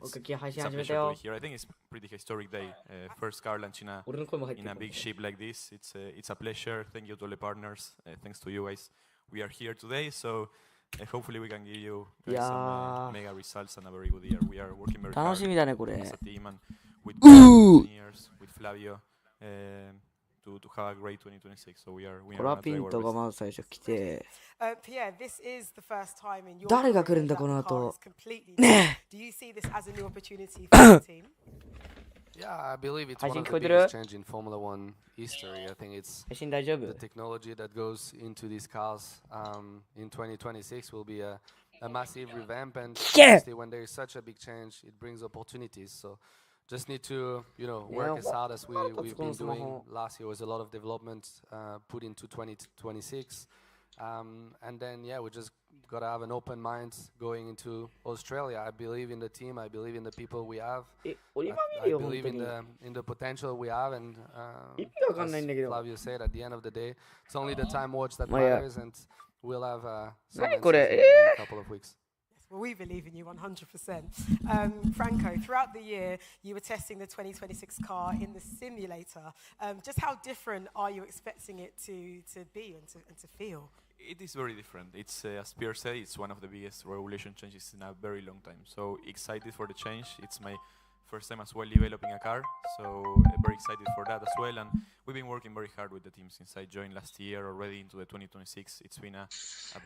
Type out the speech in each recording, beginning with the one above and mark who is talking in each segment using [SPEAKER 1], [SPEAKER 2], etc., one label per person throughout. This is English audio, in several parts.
[SPEAKER 1] it's
[SPEAKER 2] お書き配信
[SPEAKER 1] a
[SPEAKER 2] 始め
[SPEAKER 1] pleasure
[SPEAKER 2] た
[SPEAKER 1] to
[SPEAKER 2] よ
[SPEAKER 1] be。here. I think it's pretty historic day. First car launch
[SPEAKER 2] 俺の声も入って
[SPEAKER 1] in
[SPEAKER 2] る
[SPEAKER 1] a big ship like this. It's a pleasure. Thank you to all the partners. Thanks to you guys. We are here today, so hopefully we can give you guys some mega results and a very good year. We are working very
[SPEAKER 2] 楽
[SPEAKER 1] hard
[SPEAKER 2] しみだねこれ
[SPEAKER 1] as a team and with
[SPEAKER 2] Ooh.
[SPEAKER 1] engineers, with Flavio, to have a great 2026. So we are
[SPEAKER 2] コ
[SPEAKER 1] gonna
[SPEAKER 2] ラ
[SPEAKER 1] try
[SPEAKER 2] ピン
[SPEAKER 1] our
[SPEAKER 2] トが
[SPEAKER 1] best.
[SPEAKER 2] まず最初来て
[SPEAKER 3] Pierre, this is the first time in your
[SPEAKER 2] 誰が来るん
[SPEAKER 3] career
[SPEAKER 2] だ
[SPEAKER 3] that
[SPEAKER 2] この
[SPEAKER 3] the car
[SPEAKER 2] 後
[SPEAKER 3] is completely new. Do you see this as a new opportunity for the team?
[SPEAKER 4] Yeah, I believe it's
[SPEAKER 2] 配
[SPEAKER 4] one
[SPEAKER 2] 信
[SPEAKER 4] of
[SPEAKER 2] 聞こ
[SPEAKER 4] the
[SPEAKER 2] えてる
[SPEAKER 4] biggest change in Formula One history. I think it's
[SPEAKER 2] 配信大丈夫
[SPEAKER 4] the technology that goes into these cars in 2026 will be a massive revamp, and
[SPEAKER 2] Yeah.
[SPEAKER 4] obviously when there is such a big change, it brings opportunities. So just need to, work as hard as we've been doing. Last year was a lot of development put into 2026. And then, we just got to have an open mind going into Australia. I believe in the team. I believe in the people we have.
[SPEAKER 2] 俺今見
[SPEAKER 4] I
[SPEAKER 2] るよ本
[SPEAKER 4] believe
[SPEAKER 2] 当
[SPEAKER 4] in
[SPEAKER 2] に
[SPEAKER 4] the potential we have. And
[SPEAKER 2] 意味がわかんないんだけ
[SPEAKER 4] as
[SPEAKER 2] ど
[SPEAKER 4] Flavio said, at the end of the day, it's only the time watch that
[SPEAKER 2] まあいや
[SPEAKER 4] matters. And we'll have some
[SPEAKER 2] 何これ
[SPEAKER 4] answers in a couple of weeks.
[SPEAKER 3] Well, we believe in you 100%. Franco, throughout the year, you were testing the 2026 car in the simulator. Just how different are you expecting it to be and to feel?
[SPEAKER 1] It is very different. It's, as Pierre said, it's one of the biggest regulation changes in a very long time. So excited for the change. It's my first time as well developing a car, so very excited for that as well. And we've been working very hard with the team since I joined last year already into the 2026. It's been a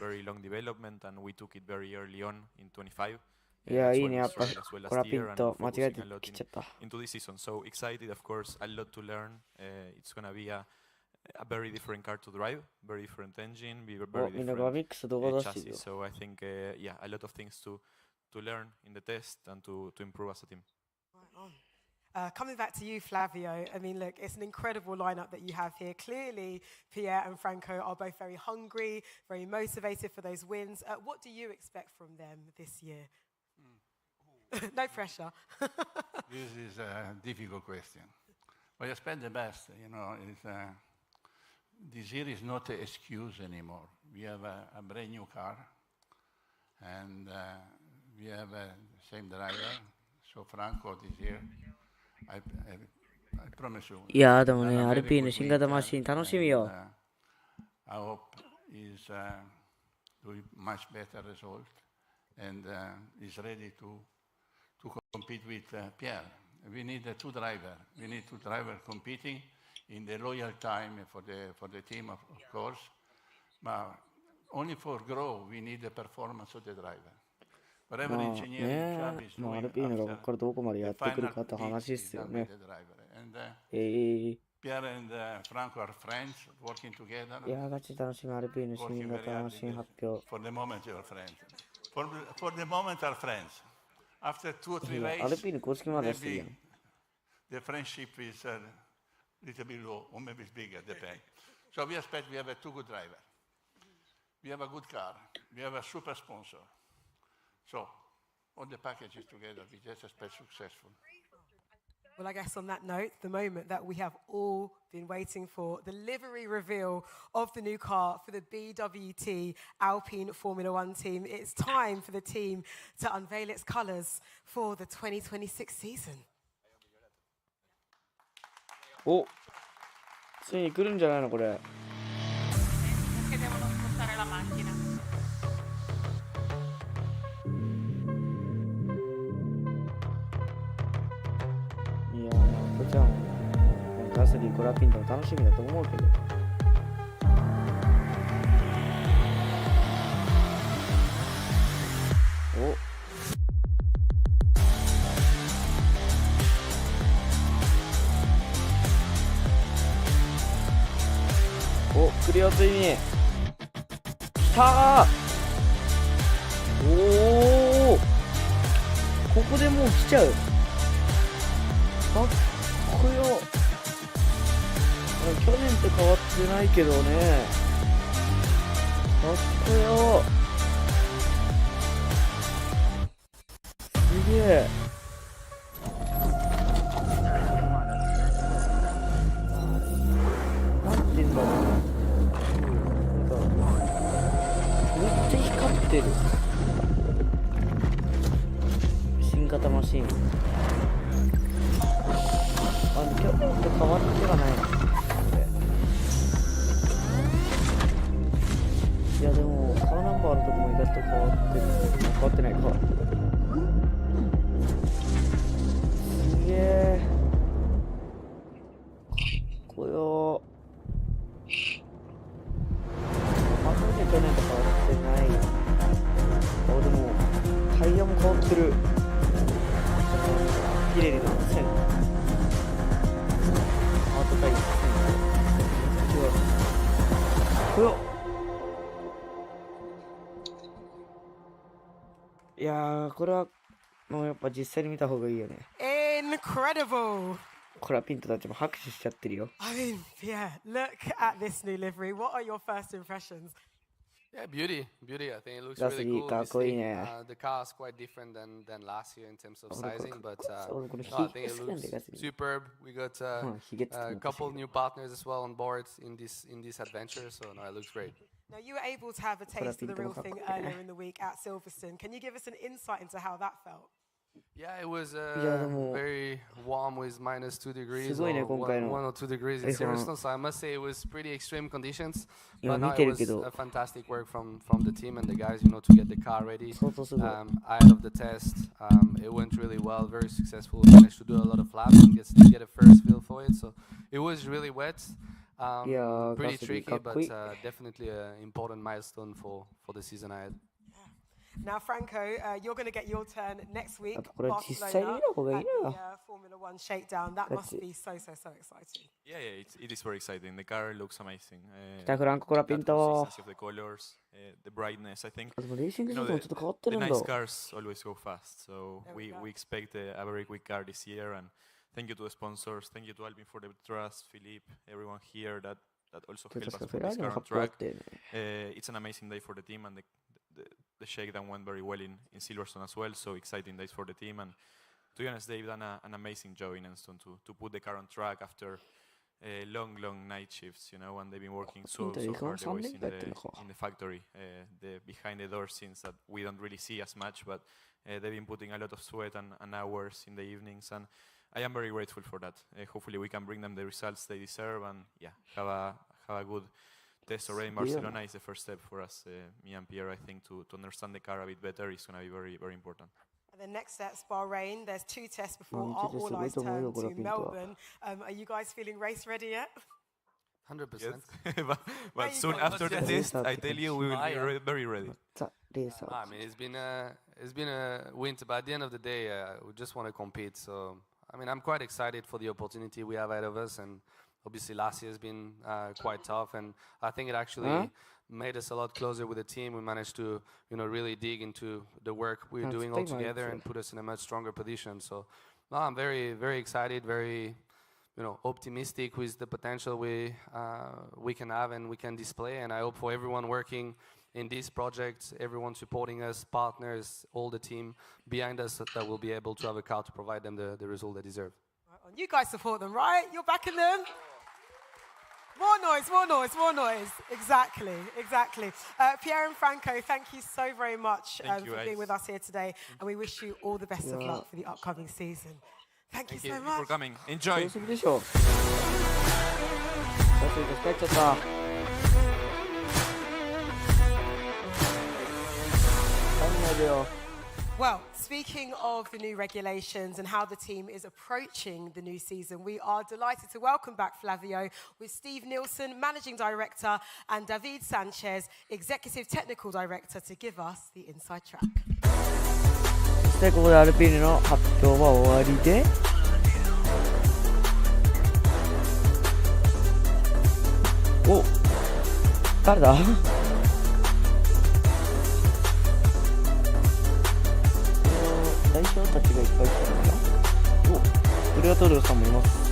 [SPEAKER 1] very long development, and we took it very early on in 25.
[SPEAKER 2] いや
[SPEAKER 1] That's
[SPEAKER 2] いい
[SPEAKER 1] why
[SPEAKER 2] ね
[SPEAKER 1] we
[SPEAKER 2] やっぱ
[SPEAKER 1] started as well
[SPEAKER 2] コラ
[SPEAKER 1] last
[SPEAKER 2] ピ
[SPEAKER 1] year
[SPEAKER 2] ン
[SPEAKER 1] and
[SPEAKER 2] と間違え
[SPEAKER 1] focusing
[SPEAKER 2] て
[SPEAKER 1] a lot
[SPEAKER 2] 来ちゃった
[SPEAKER 1] into this season. So excited, of course, a lot to learn. It's gonna be a very different car to drive, very different engine,
[SPEAKER 2] お
[SPEAKER 1] very
[SPEAKER 2] みんなグラ
[SPEAKER 1] different
[SPEAKER 2] フィックス動画出してる
[SPEAKER 1] chassis.
[SPEAKER 2] よ
[SPEAKER 1] So I think, a lot of things to learn in the test and to improve as a team.
[SPEAKER 3] Coming back to you, Flavio, I mean, look, it's an incredible lineup that you have here. Clearly, Pierre and Franco are both very hungry, very motivated for those wins. What do you expect from them this year? No pressure.
[SPEAKER 5] This is a difficult question. Well, I expect the best. This year is not an excuse anymore. We have a brand new car, and we have the same driver. So Franco this year, I promise you.
[SPEAKER 2] いやーでもね
[SPEAKER 5] a
[SPEAKER 2] ア
[SPEAKER 5] very
[SPEAKER 2] ルピー
[SPEAKER 5] good
[SPEAKER 2] ヌ新型マシン
[SPEAKER 5] winter,
[SPEAKER 2] 楽しみよ
[SPEAKER 5] and, I hope is doing much better result and is ready to compete with Pierre. We need two drivers. We need two drivers competing in the loyal time for the team, of course. But only for grow, we need the performance of the driver.
[SPEAKER 2] ま
[SPEAKER 5] Whatever
[SPEAKER 2] あ
[SPEAKER 5] engineering job
[SPEAKER 2] ね
[SPEAKER 5] is
[SPEAKER 2] まあア
[SPEAKER 5] doing
[SPEAKER 2] ルピーヌがこ
[SPEAKER 5] after
[SPEAKER 2] こからどこまでやっ
[SPEAKER 5] the
[SPEAKER 2] てくる
[SPEAKER 5] final
[SPEAKER 2] かって
[SPEAKER 5] piece
[SPEAKER 2] 話っ
[SPEAKER 5] is
[SPEAKER 2] すよ
[SPEAKER 5] done by
[SPEAKER 2] ね
[SPEAKER 5] the driver. And
[SPEAKER 2] い
[SPEAKER 5] Pierre and Franco are friends, working together.
[SPEAKER 2] やーガチ楽しみアルピーヌ新
[SPEAKER 5] Working very
[SPEAKER 2] 型
[SPEAKER 5] hard
[SPEAKER 2] マシン発表
[SPEAKER 5] for the moment, you're friends. For the moment, are friends. After 2 or 3
[SPEAKER 2] いや
[SPEAKER 5] races,
[SPEAKER 2] アルピーヌ公式までしてるや
[SPEAKER 5] maybe
[SPEAKER 2] ん
[SPEAKER 5] the friendship is a little bit low, or maybe it's bigger, depends. So we expect we have a two good drivers. We have a good car. We have a super sponsor. So all the packages together, we just expect successful.
[SPEAKER 3] Well, I guess on that note, the moment that we have all been waiting for, the livery reveal of the new car for the BWT Alpine Formula One team. It's time for the team to unveil its colours for the 2026 season.
[SPEAKER 2] おついに来るんじゃないのこれ
[SPEAKER 6] che devono spostare la macchina.
[SPEAKER 2] いやーこちらもガスリーコラピントも楽しみだと思うけどお来るよついに来たーおおここでもう来ちゃうかっこよ去年と変わってないけどねかっこよすげえなんて言うんだろうめっちゃ光ってる新型ママシン。あ、今日変わってはないな。いやでもカーナンバーのとこも意外と変わってる。変わってないか。すげえ。かっこよ。あんまり去年と変わってない。あ、でもタイヤも変わってる。綺麗になった線。ハートタイヤの線。違う。かっこよ。いやー、これはもうやっぱ実際に見た方がいいよね。
[SPEAKER 3] Incredible.
[SPEAKER 2] これはピントたちも拍手しちゃってるよ。
[SPEAKER 3] I mean, yeah, look at this new livery. What are your first impressions?
[SPEAKER 4] Yeah, beauty. I think it looks
[SPEAKER 2] That's
[SPEAKER 4] really
[SPEAKER 2] really
[SPEAKER 4] cool.
[SPEAKER 2] cool,
[SPEAKER 4] Obviously,
[SPEAKER 2] yeah.
[SPEAKER 4] The car is quite different than last year in terms of sizing, but
[SPEAKER 2] Oh,
[SPEAKER 4] no, I think it looks superb. We got a couple new partners as well on board in this adventure, so no, it looks great.
[SPEAKER 3] Now, you were able to have a taste of the real thing earlier in the week at Silverstone. Can you give us an insight into how that felt?
[SPEAKER 4] Yeah, it was very warm with -2 degrees or 1 or 2 degrees in Silverstone, so I must say it was pretty extreme conditions. But no, it was a fantastic work from the team and the guys, to get the car ready ahead of the test. It went really well, very successful. We managed to do a lot of laps and get a first feel for it. So it was really wet, pretty tricky, but definitely an important milestone for the season ahead.
[SPEAKER 3] Now, Franco, you're going to get your turn next week.
[SPEAKER 2] これ実際に見た方がいいな。
[SPEAKER 3] Formula One shakedown. That must be so exciting.
[SPEAKER 1] Yeah, it is very exciting. The car looks amazing.
[SPEAKER 2] 来たフランココラピン
[SPEAKER 1] The
[SPEAKER 2] ト。
[SPEAKER 1] consistency of the colors, the brightness. I think
[SPEAKER 2] でもレーシング
[SPEAKER 1] you
[SPEAKER 2] シー
[SPEAKER 1] know,
[SPEAKER 2] トもちょっと変わってる
[SPEAKER 1] the
[SPEAKER 2] んだ。
[SPEAKER 1] nice cars always go fast. So
[SPEAKER 3] There we
[SPEAKER 1] we
[SPEAKER 3] go.
[SPEAKER 1] expect a very quick car this year. And thank you to the sponsors. Thank you to Alpine for the trust, Philippe, everyone here that also
[SPEAKER 2] 確
[SPEAKER 1] helped
[SPEAKER 2] か
[SPEAKER 1] us
[SPEAKER 2] フェ
[SPEAKER 1] put
[SPEAKER 2] ラー
[SPEAKER 1] this
[SPEAKER 2] リの
[SPEAKER 1] car on
[SPEAKER 2] 発表あっ
[SPEAKER 1] track.
[SPEAKER 2] てね。
[SPEAKER 1] It's an amazing day for the team, and the shakedown went very well in Silverstone as well. So exciting days for the team. And to be honest, they've done an amazing job in Enstone to put the car on track after long night shifts, and they've been working so hard. The boys in the factory, the behind the door scenes that we don't really see as much, but they've been putting a lot of sweat and hours in the evenings, and I am very grateful for that. Hopefully we can bring them the results they deserve, and have a good test already in Barcelona. Is the first step for us, me and Pierre. I think to understand the car a bit better is going to be very, very important.
[SPEAKER 3] And the next step's Bahrain. There's 2 tests before our all eyes turn to Melbourne. Are you guys feeling race ready yet?
[SPEAKER 4] 100%.
[SPEAKER 1] but soon after the test, I tell you, we will be very ready.
[SPEAKER 2] ザ・レーサー。
[SPEAKER 4] I mean, it's been a winter, but at the end of the day, we just want to compete. So, I mean, I'm quite excited for the opportunity we have ahead of us, and obviously last year has been quite tough, and I think it actually made us a lot closer with the team. We managed to, really dig into the work we're doing all together and put us in a much stronger position. So, no, I'm very, very excited, very, optimistic with the potential we can have and we can display. And I hope for everyone working in this project, everyone supporting us, partners, all the team behind us, that we'll be able to have a car to provide them the result they deserve.
[SPEAKER 3] Right, you guys support them, right? You're backing them? More noise. Exactly. Pierre and Franco, thank you so very much for being with us here today. And we wish you all the best of luck for the upcoming season. Thank you so much.
[SPEAKER 1] For coming. Enjoy.
[SPEAKER 2] 強すぎでしょ。疲れちゃった。
[SPEAKER 3] Well, speaking of the new regulations and how the team is approaching the new season, we are delighted to welcome back Flavio with Steve Nielsen, Managing Director, and David Sanchez, Executive Technical Director, to give us the inside track.
[SPEAKER 2] そしてここでアルピーヌの発表は終わりで、お、誰だ？代表たちがいっぱい来たのかな。お、ブレアトルさんもいます。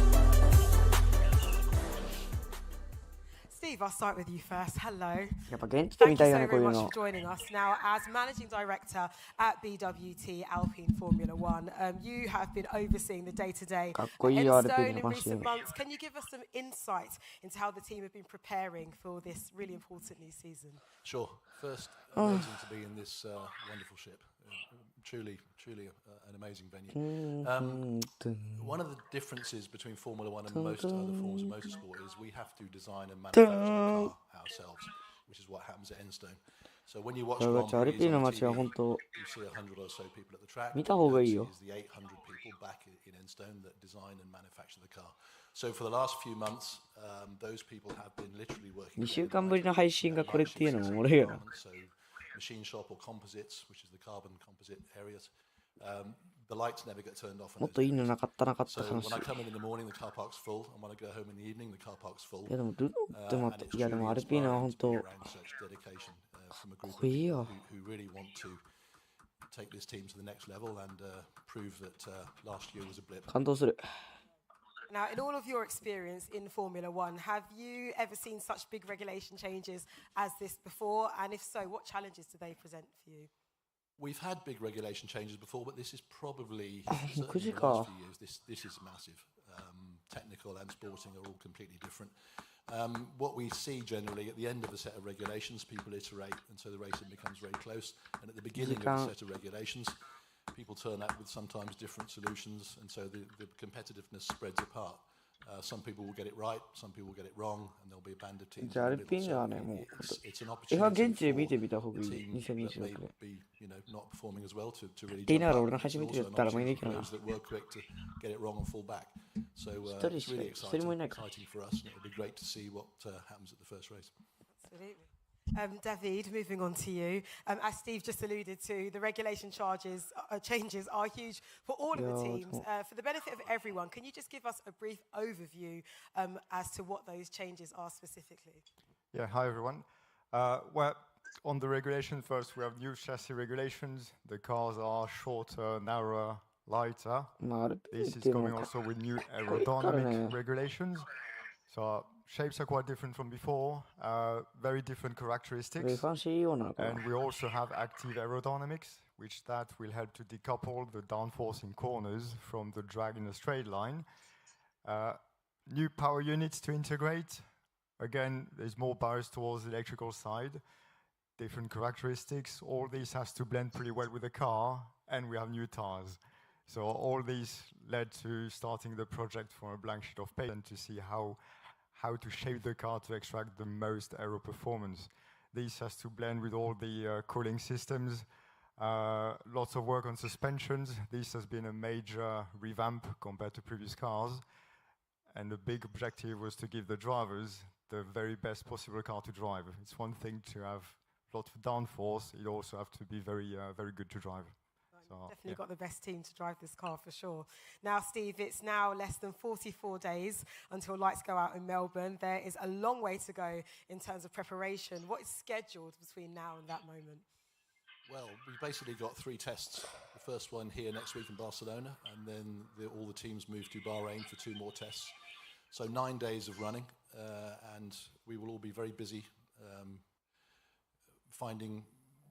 [SPEAKER 3] Steve, I'll start with you first. Hello.
[SPEAKER 2] やっぱ現地で見
[SPEAKER 3] Thank
[SPEAKER 2] た
[SPEAKER 3] you
[SPEAKER 2] いよ
[SPEAKER 3] so
[SPEAKER 2] ね、こう
[SPEAKER 3] very
[SPEAKER 2] いう
[SPEAKER 3] much
[SPEAKER 2] の
[SPEAKER 3] for。joining us now as Managing Director at BWT Alpine Formula One. You have been overseeing the day-to-day
[SPEAKER 2] かっこいいよ、アルピー
[SPEAKER 3] Enstone
[SPEAKER 2] ヌ
[SPEAKER 3] in
[SPEAKER 2] のマシ
[SPEAKER 3] recent
[SPEAKER 2] ン。
[SPEAKER 3] months. Can you give us some insight into how the team have been preparing for this really important new season?
[SPEAKER 7] Sure. First, amazing to be in this wonderful ship. truly an amazing venue. One of the differences between Formula One and most other forms of motorsport is we have to design and manufacture the car ourselves, which is what happens at Enstone. So when you watch Grand Prix on TV, you see 100 or so people at the track. What you don't see is the 800 people back in Enstone that design and manufacture the car. So for the last few months, those people have been literally working.
[SPEAKER 2] 2週間ぶりの配信がこれっていうのもおもろいよな。
[SPEAKER 7] So machine shop or composites, which is the carbon composite areas. The lights never get turned off.
[SPEAKER 2] もっといいのなかった話。
[SPEAKER 7] So when I come in the morning, the car park's full, and when I go home in the evening, the car park's full.
[SPEAKER 2] いやでもルノーってもいやでもアルピーナは本当かっこいいよ。
[SPEAKER 7] Who really want to take this team to the next level and prove that last year was a blip.
[SPEAKER 2] 感動する。
[SPEAKER 3] Now, in all of your experience in Formula One, have you ever seen such big regulation changes as this before? And if so, what challenges do they present for you?
[SPEAKER 7] We've had big regulation changes before, but this is probably,
[SPEAKER 2] 9時
[SPEAKER 7] certainly in the
[SPEAKER 2] か。
[SPEAKER 7] last few years, this is massive. Technical and sporting are all completely different. What we see generally at the end of a set of regulations, people iterate, and so the racing becomes very close. And at the beginning of a set of regulations, people turn up with sometimes different solutions, and so the competitiveness spreads apart. Some people will get it right, some people will get it wrong, and there'll be a band of teams.
[SPEAKER 2] じゃあアルピーナはね、もう
[SPEAKER 7] It's an
[SPEAKER 2] 絵は
[SPEAKER 7] opportunity
[SPEAKER 2] 現地で見て
[SPEAKER 7] for
[SPEAKER 2] みた方がいい。
[SPEAKER 7] the team that may
[SPEAKER 2] 2026年。
[SPEAKER 7] be, not performing as well to really
[SPEAKER 2] って言い
[SPEAKER 7] jump
[SPEAKER 2] ながら
[SPEAKER 7] up.
[SPEAKER 2] 俺の
[SPEAKER 7] It's
[SPEAKER 2] 初めて
[SPEAKER 7] also
[SPEAKER 2] や
[SPEAKER 7] an
[SPEAKER 2] ったらもういい
[SPEAKER 7] opportunity
[SPEAKER 2] けど
[SPEAKER 7] for
[SPEAKER 2] な。
[SPEAKER 7] those that work quick to get it wrong and fall back. So
[SPEAKER 2] 一
[SPEAKER 7] it's
[SPEAKER 2] 人しか
[SPEAKER 7] really
[SPEAKER 2] 一人もいないか。
[SPEAKER 7] exciting for us, and it'll be great to see what happens at the first race.
[SPEAKER 3] Absolutely. David, moving on to you. As Steve just alluded to, the regulation changes are huge for all of the teams. For the benefit of everyone, can you just give us a brief overview as to what those changes are specifically?
[SPEAKER 8] Yeah, hi everyone. Well, on the regulation first, we have new chassis regulations. The cars are shorter, narrower, lighter.
[SPEAKER 2] まあアルピーナ
[SPEAKER 8] This
[SPEAKER 2] っ
[SPEAKER 8] is
[SPEAKER 2] ていうの
[SPEAKER 8] coming
[SPEAKER 2] は
[SPEAKER 8] also with new
[SPEAKER 2] これからね。
[SPEAKER 8] aerodynamic regulations. So shapes are quite different from before, very different
[SPEAKER 2] これ
[SPEAKER 8] characteristics.
[SPEAKER 2] ファンシーようなのかな。
[SPEAKER 8] And we also have active aerodynamics, which that will help to decouple the downforce in corners from the drag in a straight line. New power units to integrate. Again, there's more bias towards the electrical side. Different characteristics. All this has to blend pretty well with the car, and we have new tires. So all these led to starting the project from a blank sheet of paper and to see how to shape the car to extract the most aero performance. This has to blend with all the cooling systems. Lots of work on suspensions. This has been a major revamp compared to previous cars. And the big objective was to give the drivers the very best possible car to drive. It's one thing to have lots of downforce. It also have to be very good to drive. So,
[SPEAKER 3] Definitely got the best team to drive this car for sure. Now, Steve, it's now less than 44 days until lights go out in Melbourne. There is a long way to go in terms of preparation. What is scheduled between now and that moment?
[SPEAKER 7] Well, we've basically got 3 tests. The first one here next week in Barcelona, and then all the teams move to Bahrain for 2 more tests. So 9 days of running, and we will all be very busy finding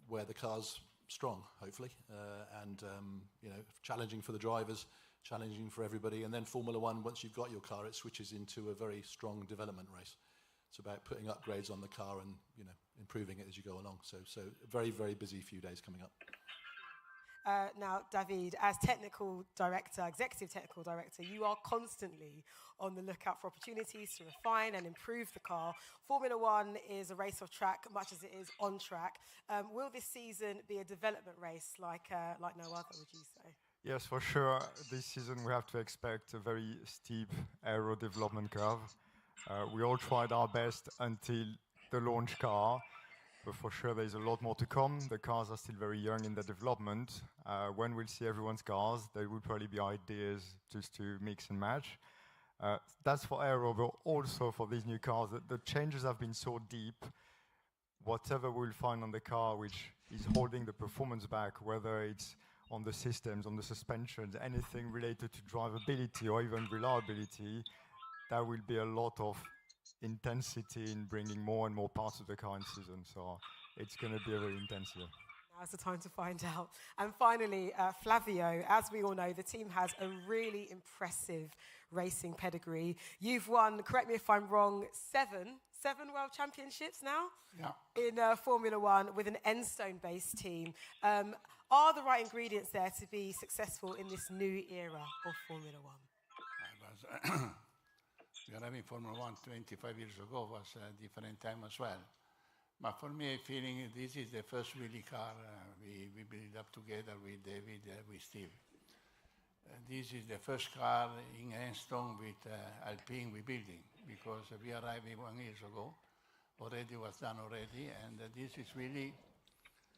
[SPEAKER 7] where the car's strong, hopefully, and challenging for the drivers, challenging for everybody. And then Formula One, once you've got your car, it switches into a very strong development race. It's about putting upgrades on the car and improving it as you go along. So very, very busy few days coming up.
[SPEAKER 3] Now, David, as technical director, executive technical director, you are constantly on the lookout for opportunities to refine and improve the car. Formula One is a race off track, much as it is on track. Will this season be a development race like no other, would you say?
[SPEAKER 8] yes, for sure. This season we have to expect a very steep aero development curve. We all tried our best until the launch car. But for sure, there's a lot more to come. The cars are still very young in their development. When we'll see everyone's cars, there will probably be ideas just to mix and match. That's for aero, but also for these new cars. The changes have been so deep. Whatever we'll find on the car which is holding the performance back, whether it's on the systems, on the suspensions, anything related to drivability or even reliability, there will be a lot of intensity in bringing more and more parts of the car in season. So it's going to be a very intense year.
[SPEAKER 3] Now's the time to find out. And finally, Flavio, as we all know, the team has a really impressive racing pedigree. You've won, correct me if I'm wrong, seven world championships now in Formula One with an Enstone-based team. are the right ingredients there to be successful in this new era of Formula One?
[SPEAKER 5] We are having Formula One 25 years ago was a different time as well. But for me, feeling this is the first wheelie car we built up together with David, with Steve. This is the first car in Anston with Alpine we building, because we arrived 1 year ago. Already was done already, and this is really,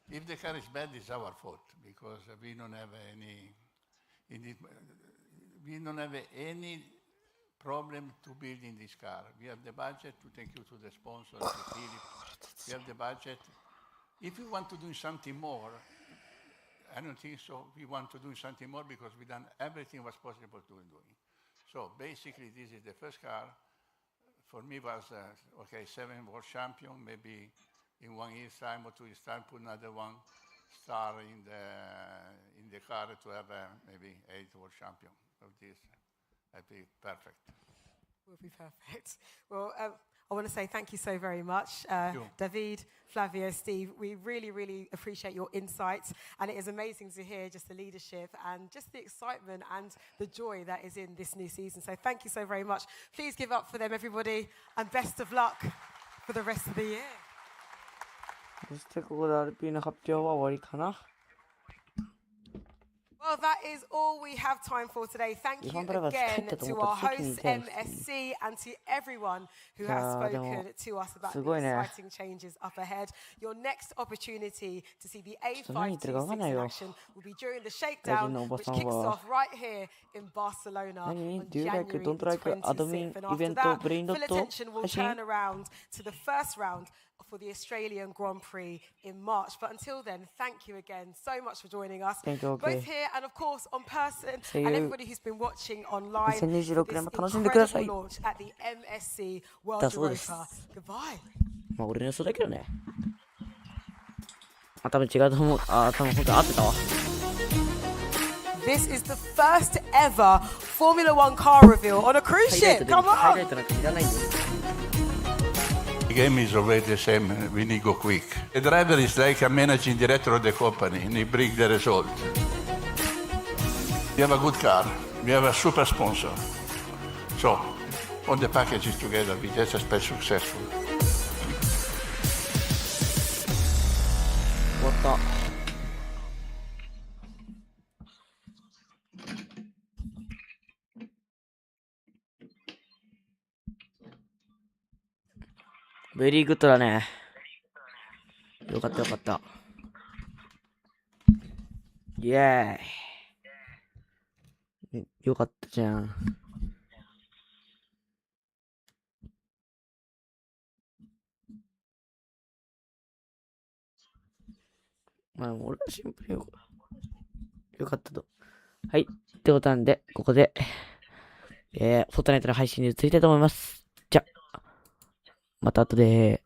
[SPEAKER 5] if the car is bad, it's our fault, because we don't have any problem to build in this car. We have the budget, to thank you to the sponsor, to Philip. We have the budget. If we want to do something more, I don't think so. We want to do something more because we've done everything was possible to do. So basically, this is the first car. For me, was 7 world champion. Maybe in 1 year's time or 2 years' time, put another one star in the car to have maybe 8 world champion. Of this, I think perfect.
[SPEAKER 3] Will be perfect. Well, I want to say thank you so very much,
[SPEAKER 5] you.
[SPEAKER 3] David, Flavio, Steve. We really, really appreciate your insights, and it is amazing to hear just the leadership and just the excitement and the joy that is in this new season. So thank you so very much. Please give up for them, everybody, and best of luck for the rest of the year.
[SPEAKER 2] そしてここでアルピーの発表は終わりかな。
[SPEAKER 3] Well, that is all we have time for today. Thank you again to our host, MSC, and to everyone who has spoken to us about the exciting changes up ahead. Your next opportunity to see the A526 in action will be during the shakedown, which kicks off right here in Barcelona on January 26th. And after that, full attention will turn around to the first round for the Australian Grand Prix in March. But until then, thank you again so much for joining us, both here and of course on person, and everybody who's been watching online for this incredible launch at the MSC World Europa. Goodbye.
[SPEAKER 2] まあ俺の予想だけどね。多分違うと思う。多分本当に合ってたわ。
[SPEAKER 3] This is the first ever Formula One car reveal on a cruise ship. Come on!
[SPEAKER 2] ハイライトなんかいらないんだよ。
[SPEAKER 5] The game is already the same. We need to go quick. The driver is like a managing director of the company, and he brings the result. We have a good car. We have a super sponsor. So, all the packages together, we just expect successful.
[SPEAKER 2] 終わった。ベリーグッドだね。よかったよかった。イエーイ。よかったじゃん。まあ俺はシンプルよかったと。はい。ってことなんで、ここで、フォートナイトの配信に移りたいと思います。じゃあ。また後で